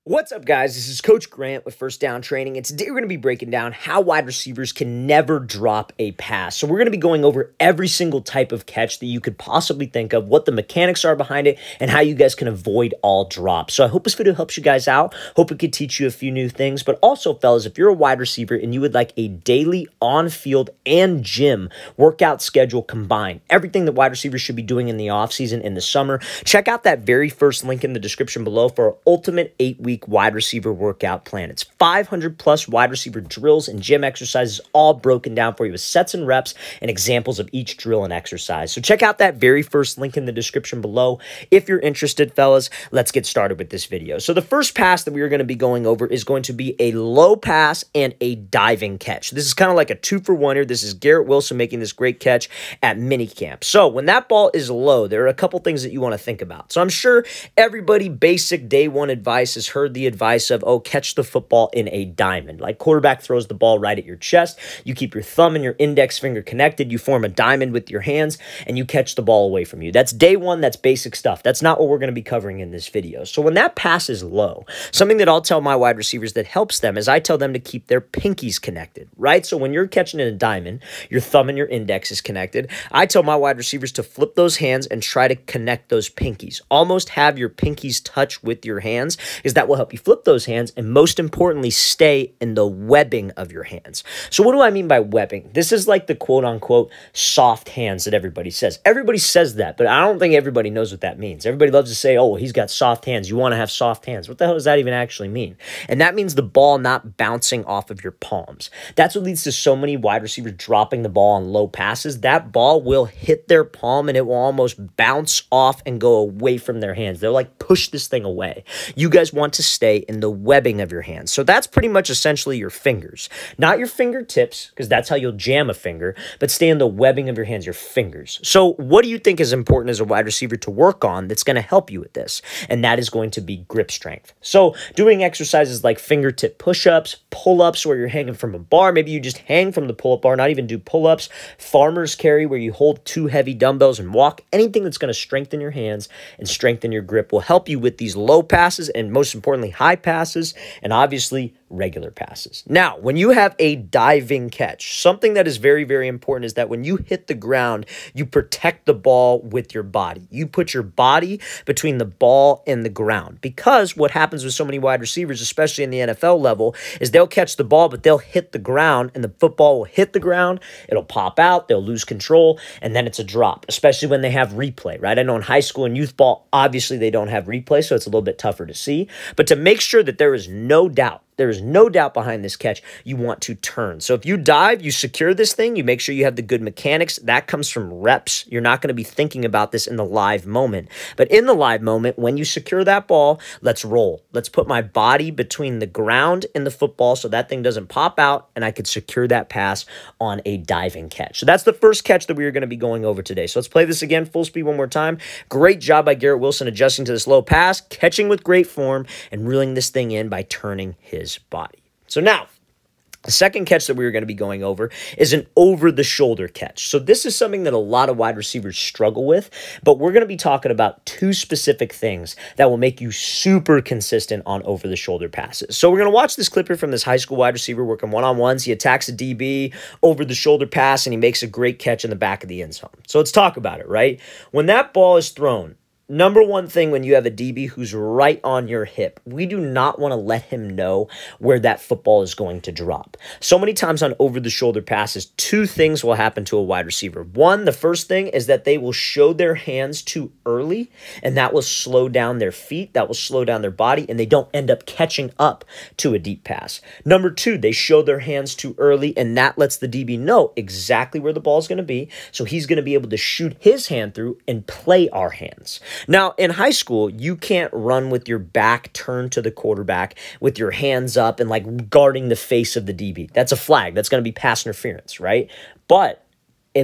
What's up, guys? This is Coach Grant with First Down Training, and today we're going to be breaking down how wide receivers can never drop a pass. So we're going to be going over every single type of catch that you could possibly think of, what the mechanics are behind it, and how you guys can avoid all drops. So I hope this video helps you guys out. Hope it could teach you a few new things. But also, fellas, if you're a wide receiver and you would like a daily on-field and gym workout schedule combined, everything that wide receivers should be doing in the offseason, in the summer, check out that very first link in the description below for our ultimate 8-week wide receiver workout plan. It's 500 plus wide receiver drills and gym exercises all broken down for you with sets and reps and examples of each drill and exercise. So check out that very first link in the description below. If you're interested, fellas, let's get started with this video. So the first pass that we are going to be going over is going to be a low pass and a diving catch. This is kind of like a 2-for-1 here. This is Garrett Wilson making this great catch at minicamp. So when that ball is low, there are a couple things that you want to think about. So I'm sure everybody basic day one advice has heard the advice of, oh, catch the football in a diamond. Like quarterback throws the ball right at your chest. You keep your thumb and your index finger connected. You form a diamond with your hands and you catch the ball away from you. That's day one. That's basic stuff. That's not what we're going to be covering in this video. So when that pass is low, something that I'll tell my wide receivers that helps them is I tell them to keep their pinkies connected, right? So when you're catching in a diamond, your thumb and your index is connected. I tell my wide receivers to flip those hands and try to connect those pinkies. Almost have your pinkies touch with your hands, because that will help you flip those hands and, most importantly, stay in the webbing of your hands. So what do I mean by webbing? This is like the quote-unquote soft hands that everybody says. Everybody says that, but I don't think everybody knows what that means. Everybody loves to say, oh, well, he's got soft hands. You want to have soft hands. What the hell does that even actually mean? And that means the ball not bouncing off of your palms. That's what leads to so many wide receivers dropping the ball on low passes. That ball will hit their palm and it will almost bounce off and go away from their hands. They'll like push this thing away. You guys want to stay in the webbing of your hands. So that's pretty much essentially your fingers. Not your fingertips, because that's how you'll jam a finger, but stay in the webbing of your hands, your fingers. So what do you think is important as a wide receiver to work on that's going to help you with this? And that is going to be grip strength. So doing exercises like fingertip push-ups, pull-ups where you're hanging from a bar. Maybe you just hang from the pull-up bar, not even do pull-ups. Farmer's carry where you hold 2 heavy dumbbells and walk. Anything that's going to strengthen your hands and strengthen your grip will help you with these low passes and, most importantly, high passes, and obviously regular passes. Now, when you have a diving catch, something that is very, very important is that when you hit the ground, you protect the ball with your body. You put your body between the ball and the ground, because what happens with so many wide receivers, especially in the NFL level, is they'll catch the ball, but they'll hit the ground and the football will hit the ground. It'll pop out. They'll lose control, and then it's a drop, especially when they have replay, right? I know in high school and youth ball, obviously they don't have replay, so it's a little bit tougher to see. But to make sure that there is no doubt behind this catch, you want to turn. So if you dive, you secure this thing, you make sure you have the good mechanics. That comes from reps. You're not going to be thinking about this in the live moment. But in the live moment, when you secure that ball, let's roll. Let's put my body between the ground and the football so that thing doesn't pop out and I could secure that pass on a diving catch. So that's the first catch that we are going to be going over today. So let's play this again, full speed one more time. Great job by Garrett Wilson adjusting to this low pass, catching with great form, and reeling this thing in by turning his body. So now, the second catch that we are going to be going over is an over-the-shoulder catch. So this is something that a lot of wide receivers struggle with, but we're going to be talking about 2 specific things that will make you super consistent on over-the-shoulder passes. So we're going to watch this clip here from this high school wide receiver working one-on-ones. He attacks a DB, over-the-shoulder pass, and he makes a great catch in the back of the end zone. So let's talk about it, right? When that ball is thrown, number one thing when you have a DB who's right on your hip, we do not want to let him know where that football is going to drop. So many times on over-the-shoulder passes, 2 things will happen to a wide receiver. One, the first thing is that they will show their hands too early, and that will slow down their feet, that will slow down their body, and they don't end up catching up to a deep pass. Number 2, they show their hands too early, and that lets the DB know exactly where the ball is going to be, so he's going to be able to shoot his hand through and play our hands. Now, in high school, you can't run with your back turned to the quarterback with your hands up and like guarding the face of the DB. That's a flag. That's going to be pass interference, right? But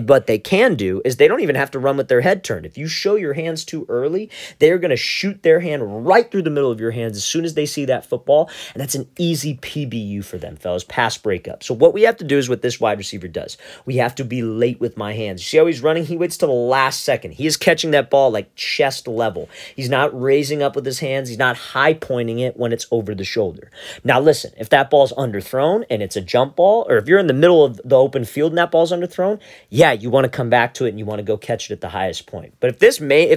But they can do is they don't even have to run with their head turned. If you show your hands too early, they're going to shoot their hand right through the middle of your hands as soon as they see that football, and that's an easy PBU for them, fellas, pass breakup. So what we have to do is what this wide receiver does. We have to be late with my hands. You see how he's running? He waits till the last second. He is catching that ball like chest level. He's not raising up with his hands. He's not high pointing it when it's over the shoulder. Now listen, if that ball's underthrown and it's a jump ball, or if you're in the middle of the open field and that ball's underthrown, yeah, you want to come back to it and you want to go catch it at the highest point. But if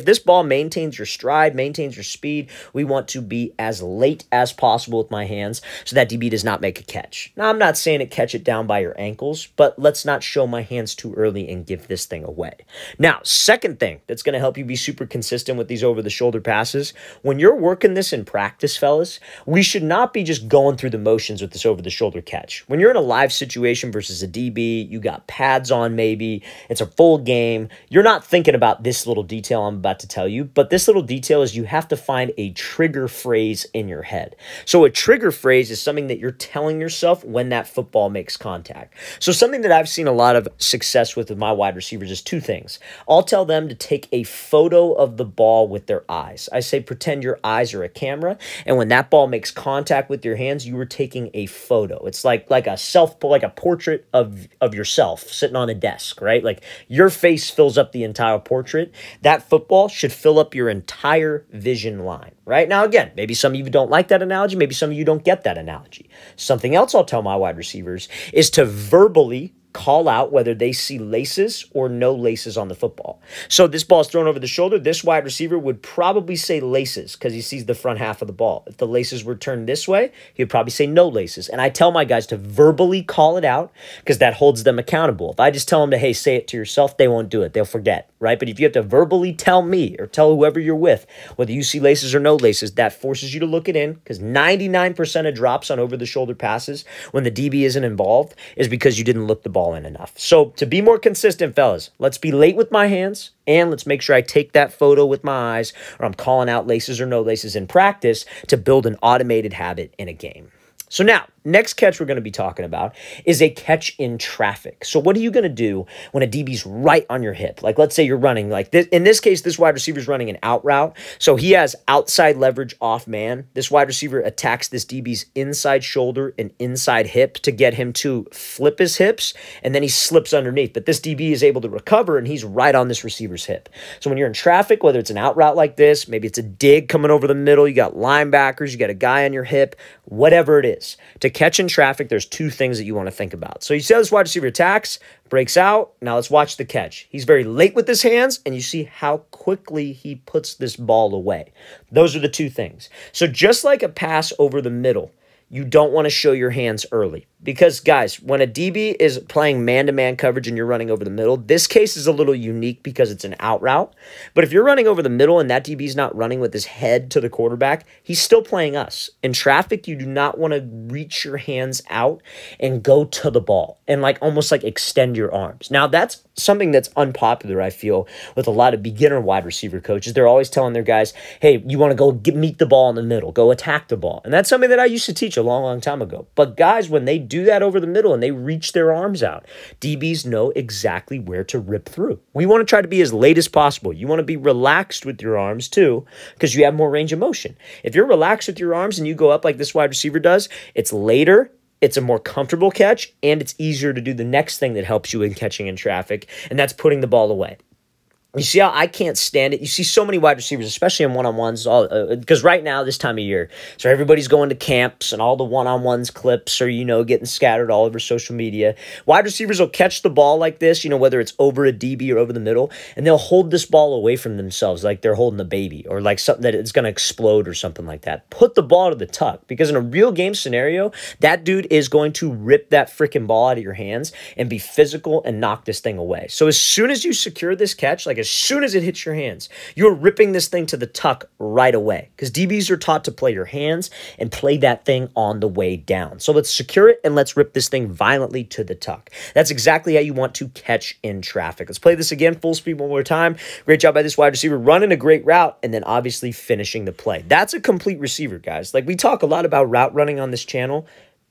this ball maintains your stride, maintains your speed, we want to be as late as possible with my hands so that DB does not make a catch. Now, I'm not saying it catch it down by your ankles, but let's not show my hands too early and give this thing away. Now, second thing that's going to help you be super consistent with these over-the-shoulder passes, when you're working this in practice, fellas, we should not be just going through the motions with this over-the-shoulder catch. When you're in a live situation versus a DB, you got pads on maybe, it's a full game, you're not thinking about this little detail I'm about to tell you, but this little detail is you have to find a trigger phrase in your head. So a trigger phrase is something that you're telling yourself when that football makes contact. So something that I've seen a lot of success with my wide receivers is two things. I'll tell them to take a photo of the ball with their eyes. I say pretend your eyes are a camera, and when that ball makes contact with your hands, you are taking a photo. It's like a portrait of yourself sitting on a desk, right? Like your face fills up the entire portrait. That football should fill up your entire vision line, right? Now, again, maybe some of you don't like that analogy. Maybe some of you don't get that analogy. Something else I'll tell my wide receivers is to verbally call out whether they see laces or no laces on the football. So this ball is thrown over the shoulder. This wide receiver would probably say laces because he sees the front half of the ball. If the laces were turned this way, he would probably say no laces. And I tell my guys to verbally call it out because that holds them accountable. If I just tell them to, hey, say it to yourself, they won't do it. They'll forget, right? But if you have to verbally tell me or tell whoever you're with whether you see laces or no laces, that forces you to look it in because 99% of drops on over-the-shoulder passes when the DB isn't involved is because you didn't look the ball in enough. So to be more consistent, fellas, let's be late with my hands and let's make sure I take that photo with my eyes or I'm calling out laces or no laces in practice to build an automated habit in a game. So now, next catch we're going to be talking about is a catch in traffic. So what are you going to do when a DB's right on your hip? Like, let's say you're running like this. In this case, this wide receiver is running an out route. So he has outside leverage off man. This wide receiver attacks this DB's inside shoulder and inside hip to get him to flip his hips, and then he slips underneath. But this DB is able to recover, and he's right on this receiver's hip. So when you're in traffic, whether it's an out route like this, maybe it's a dig coming over the middle, you got linebackers, you got a guy on your hip, whatever it is. To catch in traffic, there's two things that you want to think about. So you see how this wide receiver attacks, breaks out. Now let's watch the catch. He's very late with his hands, and you see how quickly he puts this ball away. Those are the two things. So just like a pass over the middle, you don't want to show your hands early. Because, guys, when a DB is playing man-to-man coverage and you're running over the middle, this case is a little unique because it's an out route. But if you're running over the middle and that DB is not running with his head to the quarterback, he's still playing us. In traffic, you do not want to reach your hands out and go to the ball and almost extend your arms. Now, that's something that's unpopular, I feel, with a lot of beginner wide receiver coaches. They're always telling their guys, hey, you want to go meet the ball in the middle, go attack the ball. And that's something that I used to teach a long, long time ago. But guys, when they do that over the middle and they reach their arms out, DBs know exactly where to rip through. We want to try to be as late as possible. You want to be relaxed with your arms too because you have more range of motion. If you're relaxed with your arms and you go up like this wide receiver does, it's later, it's a more comfortable catch, and it's easier to do the next thing that helps you in catching in traffic, and that's putting the ball away. You see how I can't stand it? You see so many wide receivers, especially in one-on-ones, because right now, this time of year, so everybody's going to camps and all the one-on-ones clips are, getting scattered all over social media. Wide receivers will catch the ball like this, whether it's over a DB or over the middle, and they'll hold this ball away from themselves like they're holding a baby or like something that it's going to explode or something like that. Put the ball to the tuck because in a real game scenario, that dude is going to rip that freaking ball out of your hands and be physical and knock this thing away. So as soon as you secure this catch, as soon as it hits your hands, you're ripping this thing to the tuck right away because DBs are taught to play your hands and play that thing on the way down. So let's secure it and let's rip this thing violently to the tuck. That's exactly how you want to catch in traffic. Let's play this again, full speed one more time. Great job by this wide receiver running a great route and then obviously finishing the play. That's a complete receiver, guys. We talk a lot about route running on this channel.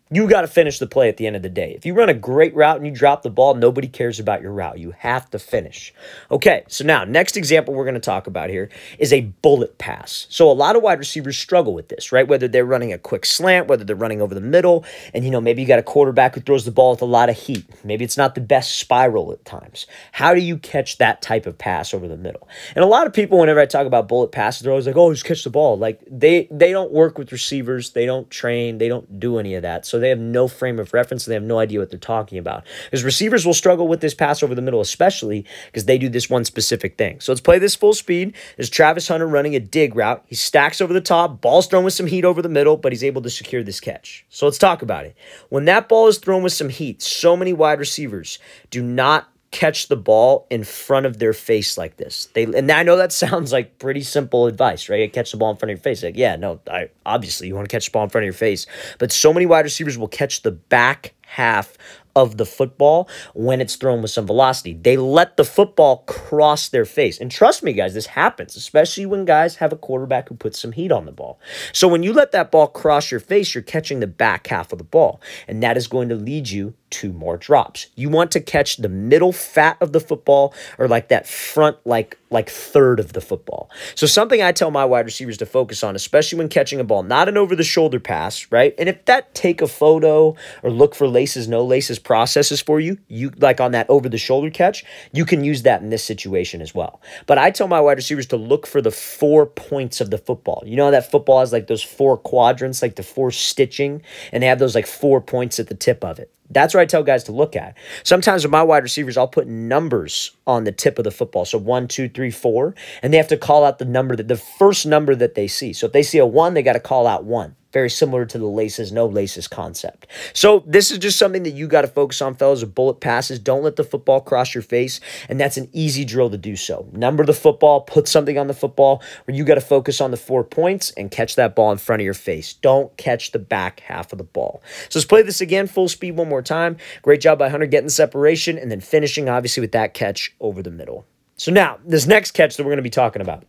You got to finish the play at the end of the day. If you run a great route and you drop the ball, nobody cares about your route. You have to finish. Okay, so now next example we're going to talk about here is a bullet pass. So a lot of wide receivers struggle with this, right? Whether they're running a quick slant, whether they're running over the middle, and maybe you got a quarterback who throws the ball with a lot of heat. Maybe it's not the best spiral at times. How do you catch that type of pass over the middle? And a lot of people, whenever I talk about bullet passes, they're always like, oh, just catch the ball. Like they don't work with receivers. They don't train. They don't do any of that. So they have no frame of reference. They have no idea what they're talking about. Because receivers will struggle with this pass over the middle, especially because they do this one specific thing. So let's play this full speed. There's Travis Hunter running a dig route. He stacks over the top. Ball's thrown with some heat over the middle, but he's able to secure this catch. So let's talk about it. When that ball is thrown with some heat, so many wide receivers do not catch the ball in front of their face like this. And I know that sounds like pretty simple advice, right? Catch the ball in front of your face. Like, yeah, no, obviously you want to catch the ball in front of your face. But so many wide receivers will catch the back half of the football when it's thrown with some velocity. They let the football cross their face. And trust me, guys, this happens, especially when guys have a quarterback who puts some heat on the ball. So when you let that ball cross your face, you're catching the back half of the ball. And that is going to lead you to more drops. You want to catch the middle fat of the football or like that front like third of the football. So something I tell my wide receivers to focus on, especially when catching a ball, not an over-the-shoulder pass, right? And if that take a photo or look for laces, no laces processes for you, like on that over-the-shoulder catch, you can use that in this situation as well. But I tell my wide receivers to look for the 4 points of the football. You know that football has like those 4 quadrants, like the 4 stitching, and they have those like 4 points at the tip of it. That's what I tell guys to look at. Sometimes with my wide receivers, I'll put numbers on the tip of the football. So 1, 2, 3, 4, and they have to call out the first number that they see. So if they see a 1, they got to call out 1. Very similar to the laces, no laces concept. So this is just something that you got to focus on, fellas, with bullet passes. Don't let the football cross your face, and that's an easy drill to do so. Number the football, put something on the football where you got to focus on the 4 points and catch that ball in front of your face. Don't catch the back half of the ball. So let's play this again, full speed one more time. Great job by Hunter getting separation and then finishing, obviously, with that catch over the middle. So now, this next catch that we're going to be talking about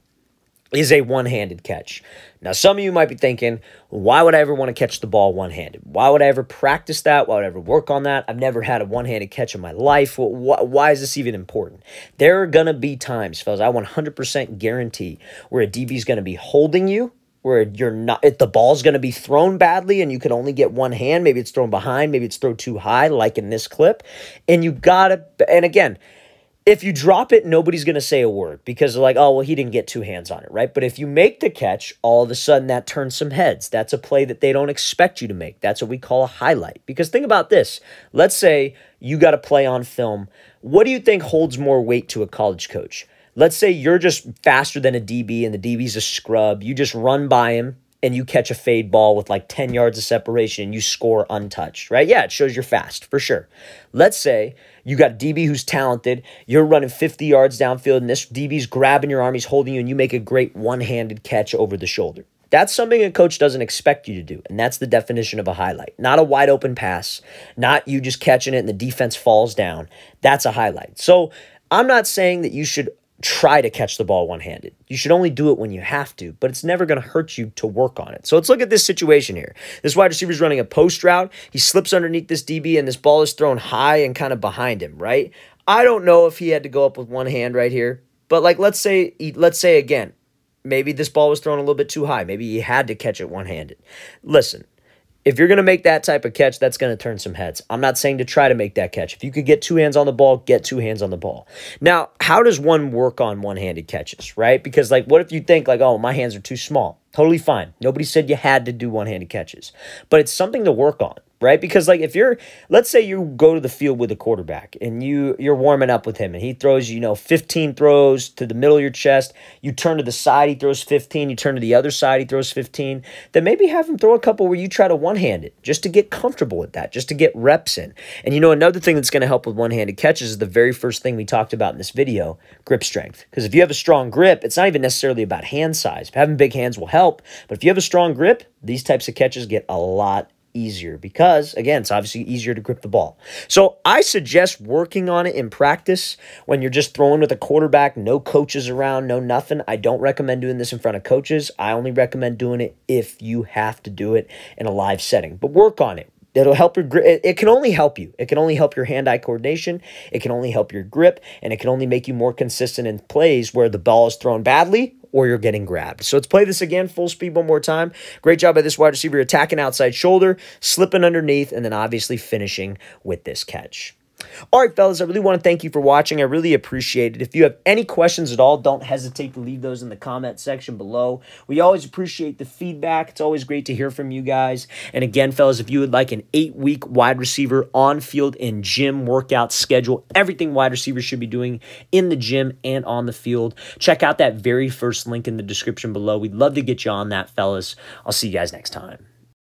is a one-handed catch. Now, some of you might be thinking, why would I ever want to catch the ball one-handed? Why would I ever practice that? Why would I ever work on that? I've never had a one-handed catch in my life. Why is this even important? There are going to be times, fellas, I 100% guarantee where a DB is going to be holding you, where you're not, if the ball's going to be thrown badly and you can only get one hand, maybe it's thrown behind, maybe it's thrown too high, like in this clip, and you got to, and again, if you drop it, nobody's going to say a word because they're like, oh, well, he didn't get 2 hands on it, right? But if you make the catch, all of a sudden that turns some heads. That's a play that they don't expect you to make. That's what we call a highlight. Because think about this. Let's say you got a play on film. What do you think holds more weight to a college coach? Let's say you're just faster than a DB and the DB's a scrub. You just run by him and you catch a fade ball with like 10 yards of separation and you score untouched, right? Yeah, it shows you're fast, for sure. Let's say you got a DB who's talented, you're running 50 yards downfield, and this DB's grabbing your arm, he's holding you, and you make a great one-handed catch over the shoulder. That's something a coach doesn't expect you to do, and that's the definition of a highlight. Not a wide-open pass, not you just catching it and the defense falls down. That's a highlight. So I'm not saying that you should try to catch the ball one-handed. You should only do it when you have to, but it's never going to hurt you to work on it. So let's look at this situation here. This wide receiver is running a post route. He slips underneath this DB, and this ball is thrown high and kind of behind him, right? I don't know if he had to go up with one hand right here, but like let's say again, maybe this ball was thrown a little bit too high. Maybe he had to catch it one-handed. Listen, if you're going to make that type of catch, that's going to turn some heads. I'm not saying to try to make that catch. If you could get 2 hands on the ball, get 2 hands on the ball. Now, how does one work on one-handed catches, right? Because, like, what if you think, like, oh, my hands are too small? Totally fine. Nobody said you had to do one-handed catches. But it's something to work on, right? Because, like, if you're, let's say you go to the field with a quarterback and you're warming up with him and he throws, 15 throws to the middle of your chest. You turn to the side, he throws 15. You turn to the other side, he throws 15. Then maybe have him throw a couple where you try to one-hand it just to get comfortable with that, just to get reps in. And, another thing that's going to help with one-handed catches is the very first thing we talked about in this video, grip strength. Because if you have a strong grip, it's not even necessarily about hand size. Having big hands will help, but if you have a strong grip, these types of catches get a lot easier because, again, it's obviously easier to grip the ball. So I suggest working on it in practice when you're just throwing with a quarterback, no coaches around, no nothing. I don't recommend doing this in front of coaches. I only recommend doing it if you have to do it in a live setting. But work on it. It'll help your grip. It can only help you. It can only help your hand-eye coordination. It can only help your grip, and it can only make you more consistent in plays where the ball is thrown badly or you're getting grabbed. So let's play this again, full speed one more time. Great job by this wide receiver, attacking outside shoulder, slipping underneath, and then obviously finishing with this catch. All right, fellas, I really want to thank you for watching. I really appreciate it. If you have any questions at all, don't hesitate to leave those in the comment section below. We always appreciate the feedback. It's always great to hear from you guys. And again, fellas, if you would like an 8-week wide receiver on-field and gym workout schedule, everything wide receivers should be doing in the gym and on the field, check out that very first link in the description below. We'd love to get you on that, fellas. I'll see you guys next time.